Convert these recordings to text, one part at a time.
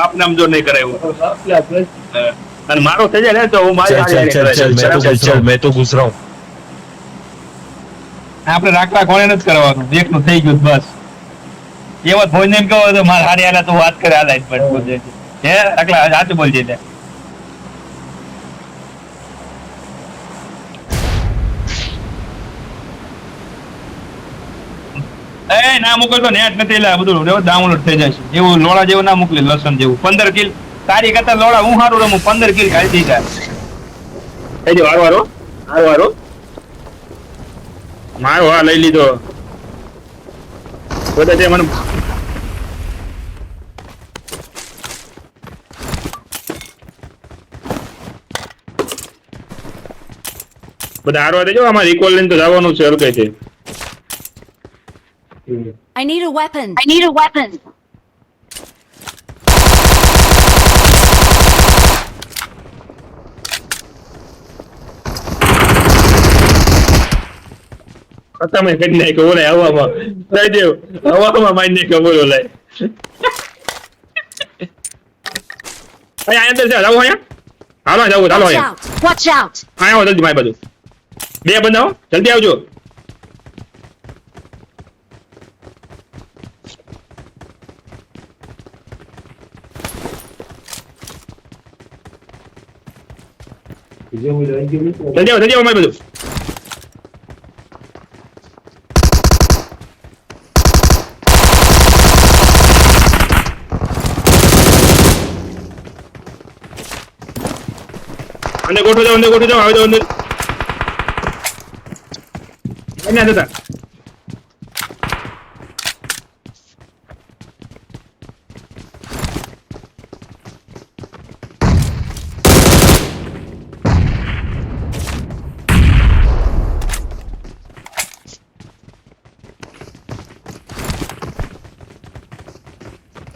બાપ નામ જો નહીં કરાયું અને મારો થઈ જાય ને તો હું चल चल चल चल चल मैं तो घुस रहा हूँ આપણે રાખવા કોણે નથી કરવાનું એકનું થઈ ગયું બસ એવો ફોન એમ કહો તો મારે હારી હાલા તું વાત કરે હાલાય પણ બોલજે હે રાખલા સાચું બોલજે એટલે એ ના મોકલતો નેટ નથી એટલે બધું ડાઉનલોડ થઈ જાય છે એવું લોડા જેવું ના મોકલી લસણ જેવું 15 કિલ તારી કરતા લોડા હું સારું રમું 15 કિલ ખાઈ દીધા થઈ ગયો હારો મારો હા લઈ લીધો બધા જે મને બધા હારવા દેજો આમાં રિકોલ લઈને તો જવાનું છે હલકે છે I need a weapon. I need a weapon. ખતમ કરી નાખ્યો ઓલે હવામાં લઈ દેવ હવામાં મારી નાખ્યો બોલો લઈ અહીંયા અંદર છે જાવ અહીંયા હાલો જાવ ચાલો Watch અહીંયા out. Watch out. આવો જલ્દી મારી બાજુ બે બંધાઓ જલ્દી આવજો જલ્દી આવો મારી બાજુ અંદર ગોઠો જાઓ આવી જાઓ અંદર અહીંયા જતા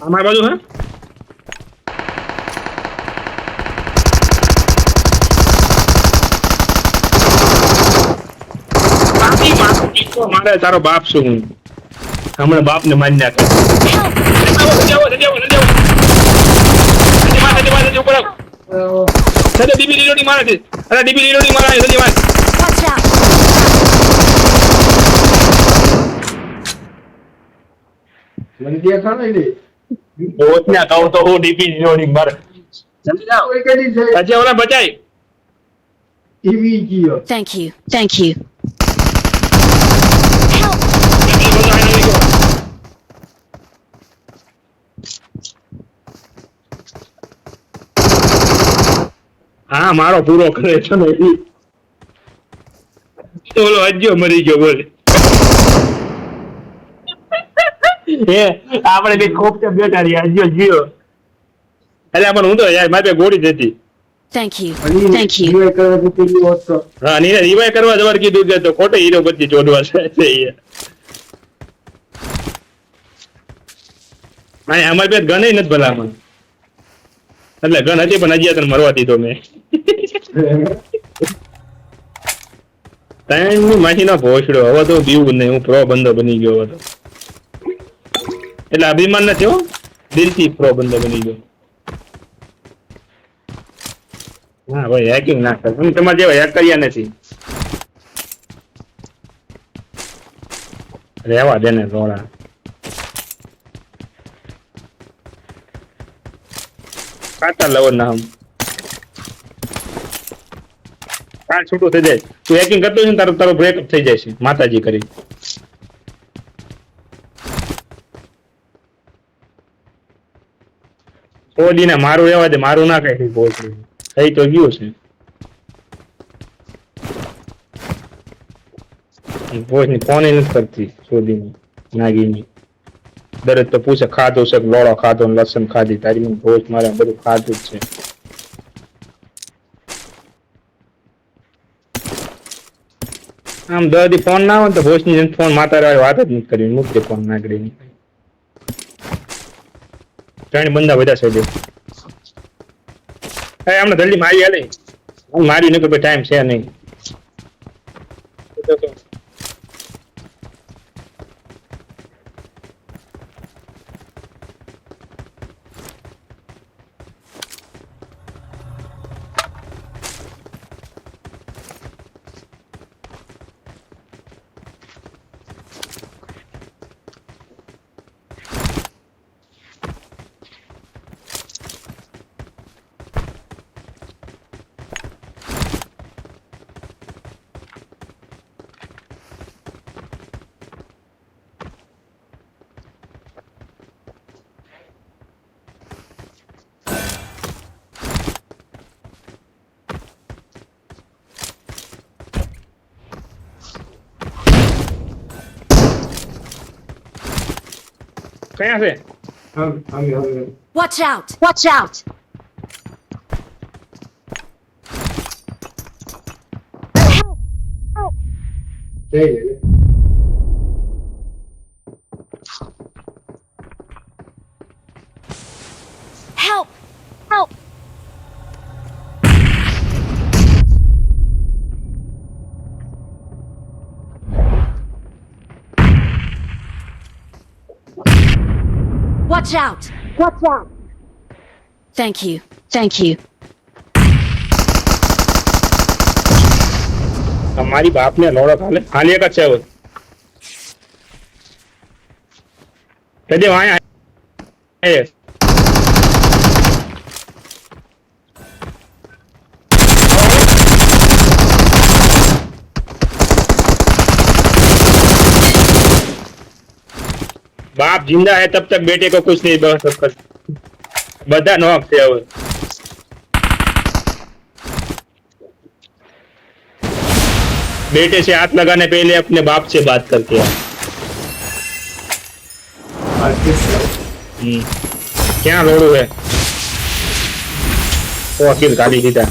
અમારી બાજુ હે મારે તારો બાપ શું હું હમણાં બાપ ને મારી નાખે ડીબી રીલોડિંગ મારે છે અરે ડીબી રીલોડિંગ મારે જલ્દી માર Watch out. ઓતના કહું તો હું ડીબી રીલોડિંગ મારે જલ્દી જાઓ હજી ઓલા બચાઈ Thank you. Thank you. Help. હા મારો પૂરો કરે છે ને ઓલો હજ્યો મરી ગયો બોલે એ આપણે કઈ ખોપ બેઠા રહ્યા હજ્યો જીયો એટલે પણ હું તો યાર મારે ગોળી જતી Thank you. Thank you. હા નીને રિવાય કરવા જવાર કીધું કે તો ખોટો હીરો બધી જોડવા છે અમારી પાસે ગણ નથી ભલામણ એટલે ગણ હતી પણ હજી તને મરવા દીધો મેં ત્રણ માછી ના ભોસડો હવે તો બીવું નહીં હું પ્રો બંદો બની ગયો હતો એટલે અભિમાન નથી હો દિલથી પ્રો બંદો બની ગયો હા ભાઈ હેકિંગ ના કર હું તમારે જેવા હેક કર્યા નથી રહેવા દે ને થોડા કાતા લવર ના હમ કાલ છૂટું થઈ જાય તું હેકિંગ કરતો છે ને તારો બ્રેકઅપ થઈ જાય છે માતાજી કરી સોડીને મારું રહેવા દે મારું ના કઈ બોલ થઈ તો ગયું છે ભોજની ફોન નથી કરતી સોદીની નાગીની દરેક તો પૂછે ખાધું છે લોળો ખાધો લસણ ખાધી તારી ભોજ મારે બધું ખાધું જ છે આમ દર્દી ફોન ના હોય તો ભોજની જેમ ફોન માતા વાત જ નથી કરી મૂકજે ફોન નાગડી ત્રણ બંદા બધા છે હમણાં જલ્દી મારી હાલે મારી નહીં કોઈ ટાઈમ છે નહીં કયા છે Watch out! Watch out! Help! Help! Watch out! Watch out! Thank you. Thank you. મારી બાપ ને લોડો ખાલે ખાલી એક જ છે હવે કદે વાય આય बाप जिंदा है तब तक बेटे को कुछ नहीं बच सकता बदा नॉक से अब बेटे से हाथ लगाने पहले अपने बाप से बात करके क्या रोड़ू है वो अकील गाली दीदा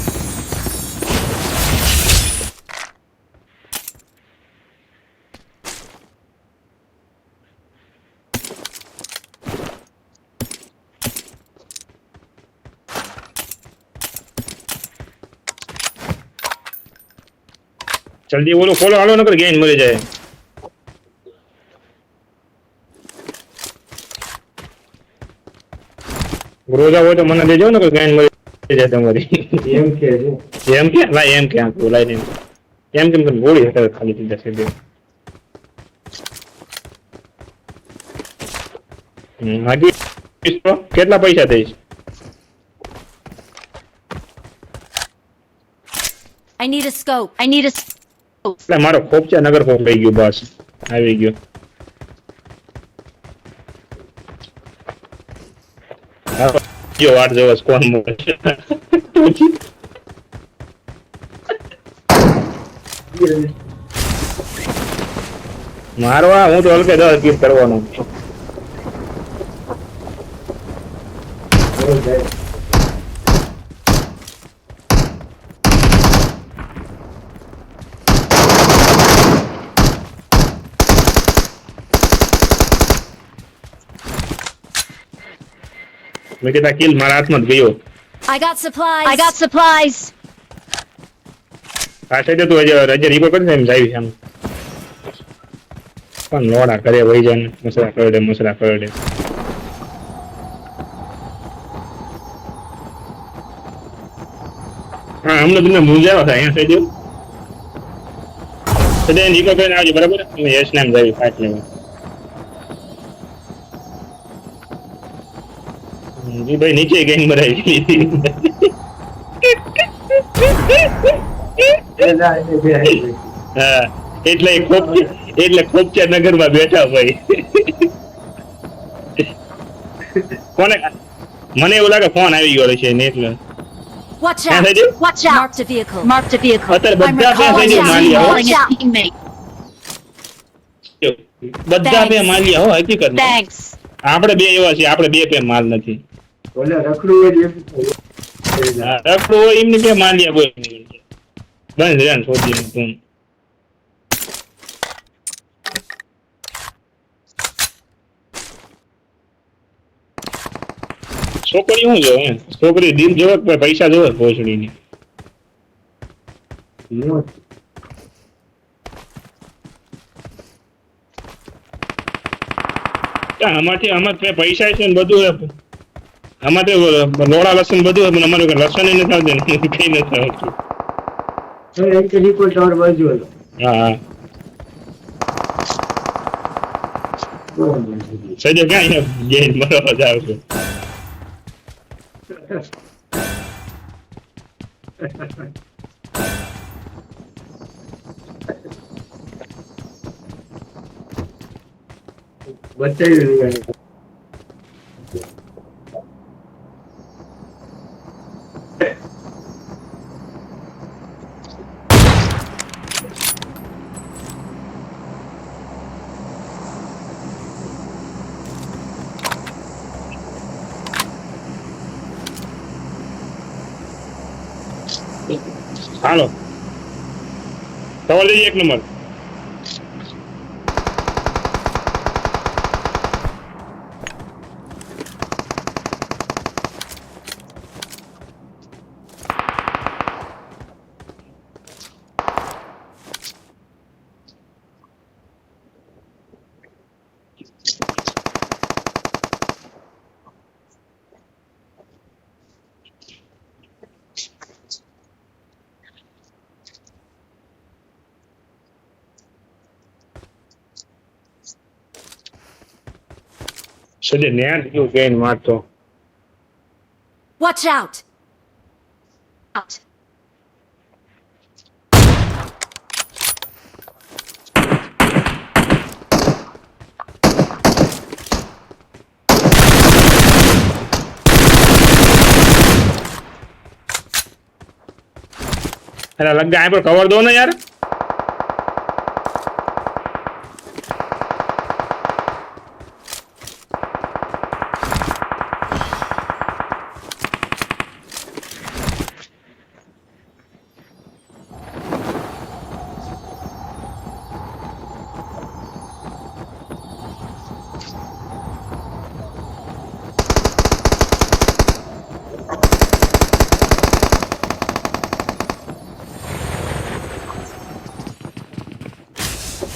जल्दी बोलो खोलो हालो नकर गेन मरी जाए रोजा हो तो मन दे जाओ नकर गेन मरी जाए तुम्हारी एम के ला एम के बोला नहीं एम के मतलब गोली है खाली तीन से दे आगे इसको कितना पैसा दे I need a scope. I need a scope. એટલે મારો ખોપચા નગર ખોપ લઈ ગયો બસ આવી ગયો જો વાટ જોવો કોણ મોકલે મારવા હું તો હલકે 10 કિલ કરવાનો मैं कहता किल मारा हाथ मत गयो I got supplies. I got supplies. पाछे तो तू रजे रिको कर दे हम जाई हम पण लोड़ा करे वही जाने मसला कर दे हां हमने तुमने मुंजावा था यहां से जो तो रिको कर आज बराबर मैं यश नाम जाई फाइट लेवा जी भाई नीचे गैंग मराई હા એટલે ખોપચા નગરમાં બેઠા ભાઈ કોને મને એવું લાગે ફોન આવી ગયો છે ને એટલે Watch out! Watch out! Marked a vehicle. Marked a vehicle. અત્યારે બધા બે માલિયા બધા બે માલિયા હો હકીકત Thanks. આપણે બે એવા છે આપણે બે પે માલ નથી ઓલે રખડું હોય રખડું હોય એમને બે માલિયા બોય બંધ રેન છોડી તું છોકરી હું જો છોકરી દિલ જોવે કે પૈસા જોવે ભોસડીની આમાંથી આમાં પૈસા છે ને બધું અમારે લોડા લસણ બધું પણ અમારે લસણ નથી આવતું કઈ નથી આવતું એક રિપોર્ટ ઓર બાજુ હા સજે ક્યાં ગેમ મરવા જાવ છો બતાવી હાલો સવાલ એક નંબર સજે નેટ ગયું કેન મારતો Watch out! Out. अरे लग गया पर कवर दो ना यार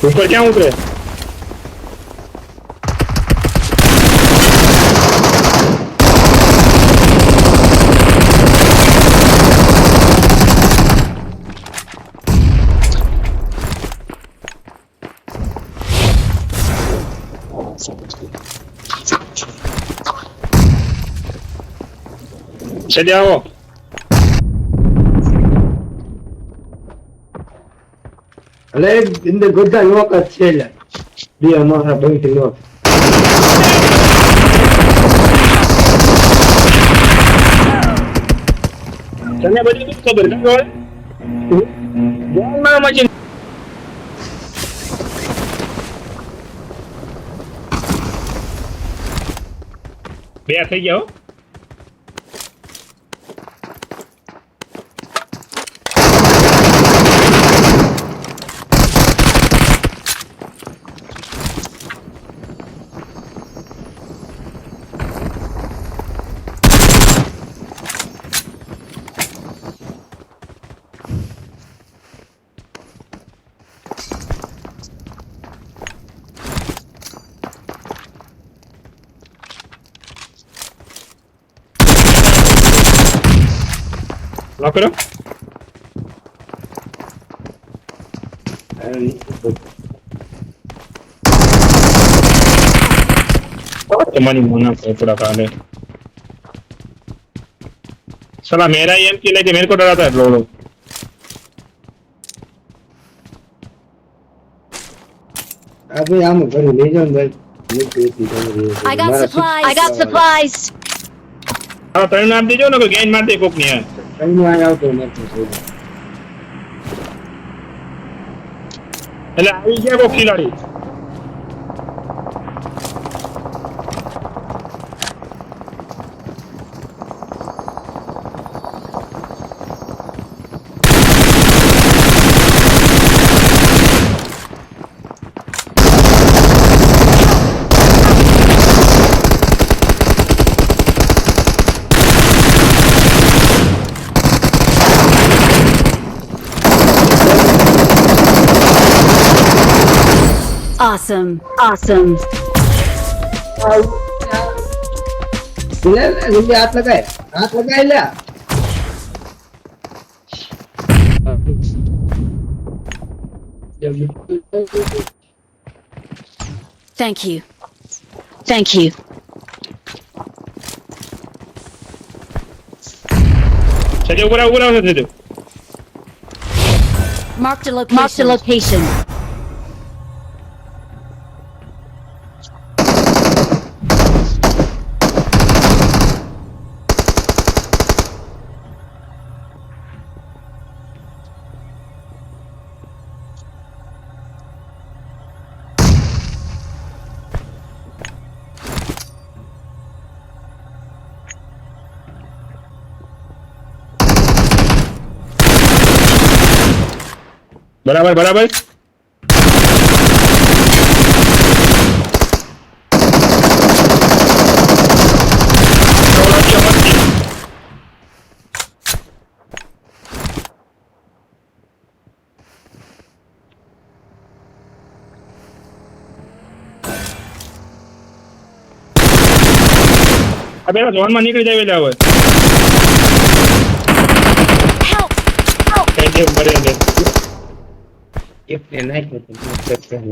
ऊपर क्या उतरे चले आओ અલે ઇન્દર બધા લોક જ છે લે બે અમારા બંધ લોક તને બધી ખબર છે બોલ બોલમાં મચી બે થઈ ગયા હો लॉक करो तुम्हारी मुना कपड़ा काले साला मेरा एम की लेके मेरे को डराता है लोग આપણે આમ ઘરે લઈ જાવ ને I got supplies. I got supplies. हाँ तो नाम दीजिए ना कोई गैन मार दे कोक नहीं है કઈ આ આવતો નથી એટલે આવી ગયા કોક ખિલાડી Awesome. Awesome. લે લે હાથ લગાય લે Thank you. Thank you. સજે ઉપર આવો સજે Marked a location. Marked a location. બરાબર બરાબર. અબે ઝોનમાં નીકળી જાય એટલે હવે Help! કેમ મરે ને એકને નાખ્યો તો કેટલા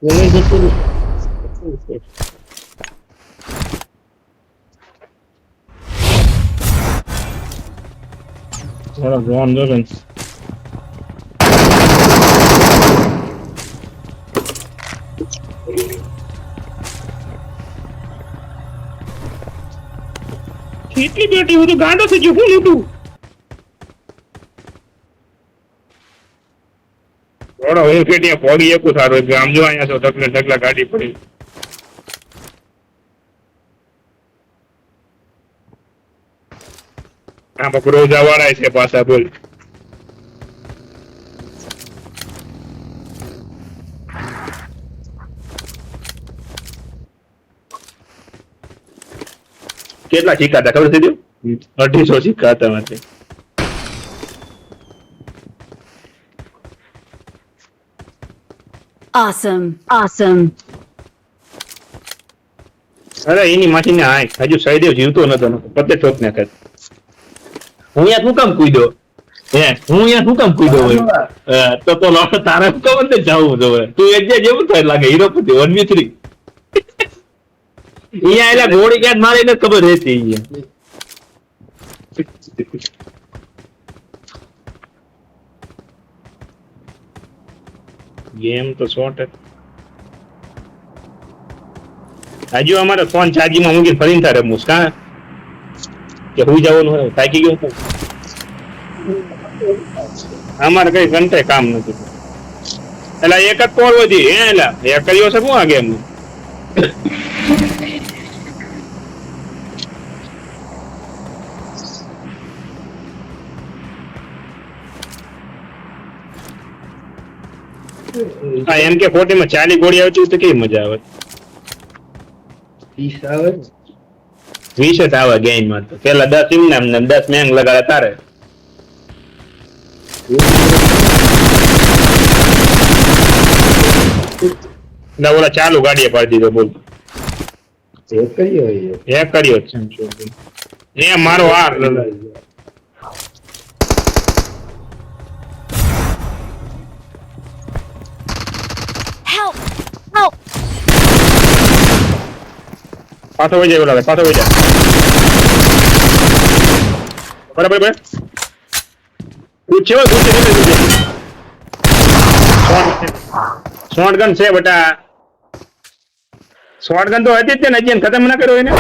ઓલે જતું થોડા ઝોન જો ને કેટલી બેટી હું તો ગાંડો થઈ ગયો. હું લૂંટું થોડો હું પેટીએ પોગી એકું સારું છે. આમ જો અહીંયા છો ઢગલે ઢગલા ગાડી પડી. આ બકરો જવાળા છે પાછા બોલ. કેટલા સિક્કા હતા ખબર છે? 250 સિક્કા હતા માથે. Awesome. Awesome. અરે એની માથીને હાય હજુ સહીદેવ જીવતો નતો પતે ઠોક ને કર. હું અહીંયા શું કામ કૂદ્યો? હું અહીંયા શું કામ કૂદ્યો હોય? તો તારે શું કામ અંદર જવું જોઈએ? તું એક જેવું થાય લાગે હીરોપતિ 1v3 અહીંયા એલા ગોળી ક્યાં મારીને ખબર રહેતી અહીંયા. ગેમ તો શોર્ટ હજુ અમારે ફોન ચાર્જિંગમાં મૂકીને ફરીને તારે રમવું કા કે હુઈ જવાનું હોય થાકી ગયો હું. અમારે કઈ ઘંટે કામ નથી. એટલે એક જ કોલ વધી એટલે એક કર્યો છે શું આ ગેમ એમ કે 40 માં 40 ગોળી આવતી તો કેવી મજા આવે? 30 આવે 20 જ આવે ગેમ માં તો પેલા 10 ઇમનામ ને 10 મેંગ લગાડે તારે. ના ઓલા ચાલુ ગાડીએ પાડી દીધો બોલ. એક કર્યો એક કર્યો છે એ મારો હાર. Help! Help! પાછો વઈ જાય ઓલા પાછો વઈ જાય. બરાબર બરાબર પૂછે શોર્ટ ગન છે બેટા. શોર્ટ ગન તો હતી જ ને હજી ખતમ ના કર્યો એને.